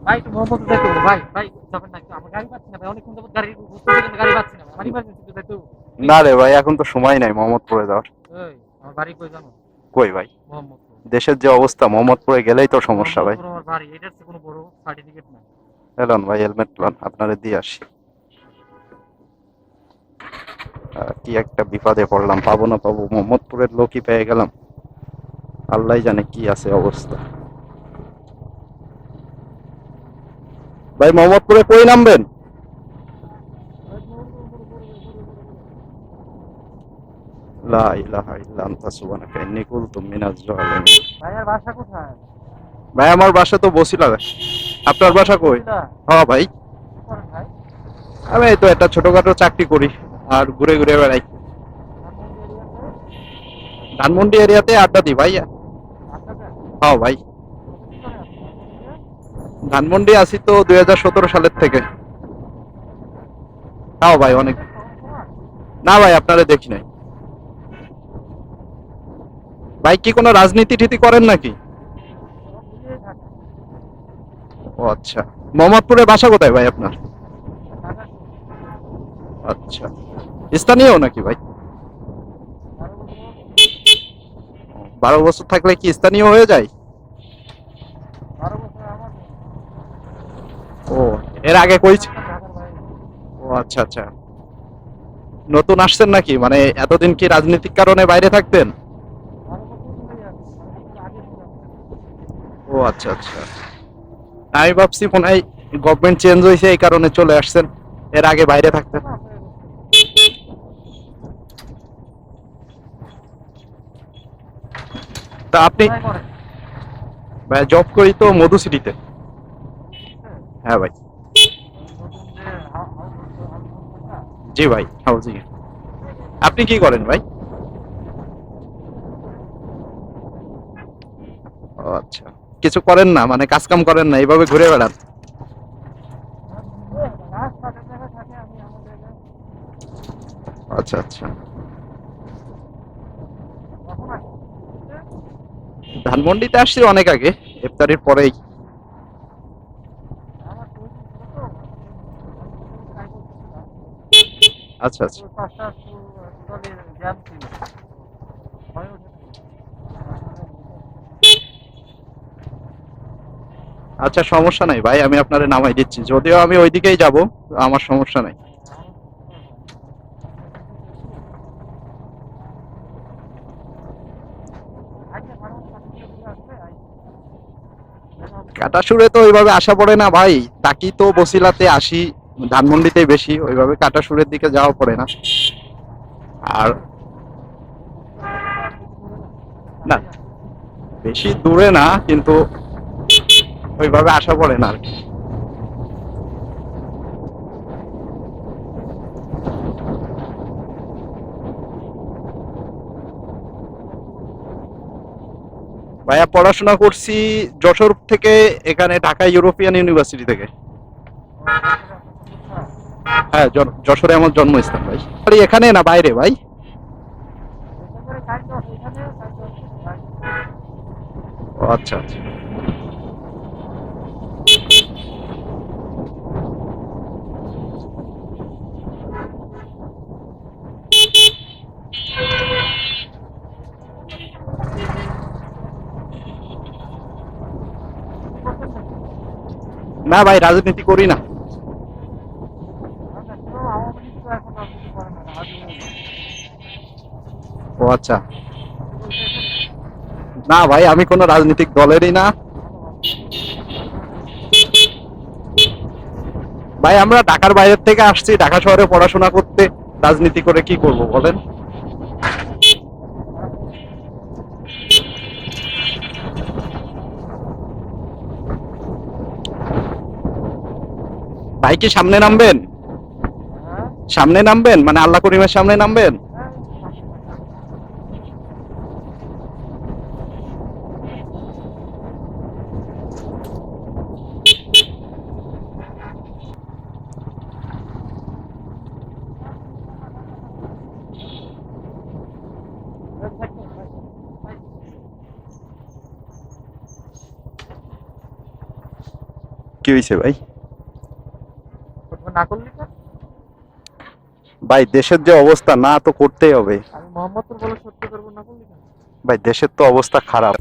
ভাই একটু মোহাম্মদ যাইতে হবে ভাই ভাই যাবেন না একটু আমার গাড়ি পাচ্ছি না ভাই অনেকক্ষণ যাবত গাড়ি বুঝতেছি কিন্তু গাড়ি পাচ্ছি না ভাই আমার ইমার্জেন্সি যাইতে হবে না প্লিজ। রে ভাই, এখন তো সময় নাই মোহাম্মদপুরে যাওয়ার। এই আমার বাড়ি কই জানো? কই ভাই? মোহাম্মদপুর। দেশের যে অবস্থা, মোহাম্মদপুরে গেলেই তো সমস্যা ভাই। মোহাম্মদপুর আমার বাড়ি, এটার চেয়ে কোনো বড় সার্টিফিকেট নাই। এলন ভাই, হেলমেট লন, আপনারে দিয়ে আসি। কি একটা বিপদে পড়লাম, পাবো না পাবো, মোহাম্মদপুরের লোকই পেয়ে গেলাম। আল্লাহ জানে কি আছে অবস্থা। ভাই মোহাম্মদপুরে কই নামবেন? লা ইলাহা ইল্লা আনতা সুবহানাকা ইন্নী কুনতু মিনাজ জালিমিন। ভাইয়ার বাসা কোথায়? ভাই আমার বাসা তো বসিলা। আপনার বাসা কই? বসিলা। হ্যাঁ ভাই। কি করেন ভাই? আমি এই তো একটা ছোটখাটো চাকরি করি আর ঘুরে ঘুরে বেড়াই। ধানমন্ডি এরিয়াতে ধানমন্ডি এরিয়াতে আড্ডা দিই ভাই। আড্ডা দেন? হ্যাঁ ভাই। কতদিন ধরে আছেন ধানমন্ডিতে? ধানমন্ডি আসি তো 2017 সালের থেকে। হ্যাঁ ভাই অনেক। দেখছেন কখনো সময়? না ভাই, আপনারা দেখি নাই। ভাই কি কোনো রাজনীতি ঠিতি করেন নাকি? সব মিলিয়েই থাকে। ও আচ্ছা। মোহাম্মদপুরে বাসা কোথায় ভাই আপনার? ঢাকা শহর। আচ্ছা। স্থানীয় নাকি ভাই? 12 বছর। 12 বছর থাকলে কি স্থানীয় হয়ে যায়? 12 বছর আমার নেই। ও, এর আগে কই থাকতাম ঢাকার বাইরে। ও আচ্ছা আচ্ছা। নতুন আসছেন নাকি, মানে এতদিন কি রাজনৈতিক কারণে বাইরে থাকতেন? 12 বছর ধরেই আছি, 12 বছর আগে ছিলাম না। ও আচ্ছা আচ্ছা। আমি ভাবছি মনে হয় গভর্নমেন্ট চেঞ্জ হয়েছে এই কারণে চলে আসছেন, এর আগে বাইরে থাকতেন। না আপনার এরকম না। তা আপনি? কোথায় করেন? ভাই জব করি তো মধুসিটিতে। মধুমতিতে? হ্যাঁ ভাই। ওই নতুন যে হাউস হচ্ছে ওটা? জি ভাই, হাউজিং। আপনি কি করেন ভাই? ও আচ্ছা। কিছু করেন না, মানে কাজ কাম করেন না, এইভাবে ঘুরে বেড়ান? কাজ তাদের জায়গায় থাকে, আমি আমার জায়গায়। আচ্ছা আচ্ছা। কখন আসছেন ধানমন্ডিতে? ধানমন্ডিতে আসছি অনেক আগে, ইফতারির পরেই। আমার তো ওই দিন ছিল তো, আমি ধানমন্ডিতে ট্রাই করতেছিলাম, আচ্ছা কিন্তু আচ্ছা। ওই পাঁচটা টোটালি জ্যাম ছিল, হয়ে ওঠে নাই। আসলে লেট হয়ে গেছে। আচ্ছা সমস্যা নাই ভাই, আমি আপনারে নামাই দিচ্ছি, যদিও আমি ওইদিকেই যাব, আমার সমস্যা নাই। আমার বুঝতে পারবো, আমি সামনে দিকে যেহেতু আইসা মাঝে মাঝে কাটিয়ে দিকে আসলে আইসা দেখা হবে সময় করে। কাটাসুরে তো ওইভাবে আসা পড়ে না ভাই। তাকি তো বসিলাতে আসি, ধানমন্ডিতেই বেশি, ওইভাবে কাটাসুরের দিকে যাওয়া পড়ে না। আর বসিলা থেকে তো আর বেশি দূরে না, না, কাছেই আছে। বেশি দূরে না কিন্তু ওইভাবে আসা পড়ে না আর কি। ভাইয়া পড়াশোনা করছি যশোর থেকে, এখানে ঢাকা ইউরোপিয়ান ইউনিভার্সিটি থেকে। ও যশোরে আপনার প্রতিষ্ঠান? হ্যাঁ, যশোরে আমার জন্মস্থান ভাই। বাড়ি এখানে না বাইরে ভাই? বেসরকারি কাইন্ড অফ এখানে, কাইন্ড অফ বাইরে। ও আচ্ছা আচ্ছা। রাজনীতি করতেন নাকি? না ভাই, রাজনীতি করি না। না কেউ আওয়ামী লীগ তো এখন রাজনীতি করে না, হাজির হয়ে গেছে। ও আচ্ছা। আপনি বলতেছেন নাকি? না ভাই, আমি কোনো রাজনৈতিক দলেরই না। ভালো ভালো। ভাই আমরা ঢাকার বাইরের থেকে আসছি ঢাকা শহরে পড়াশোনা করতে, রাজনীতি করে কি করব বলেন? খারাপ জিনিস না। ভাই কি সামনে নামবেন? হ্যাঁ সামনে নামবেন মানে আল্লাহ করিমের সামনে নামবেন? হ্যাঁ, একটু সামনে সামনে। সাইড করুন, সাইড করুন, সাইড করুন। কি হয়েছে ভাই? করবো না করলি না? ভাই দেশের যে অবস্থা, না তো করতেই হবে। আমি মোহাম্মদপুর বলে সত্য করবো না করলি না? ভাই দেশের তো অবস্থা খারাপ।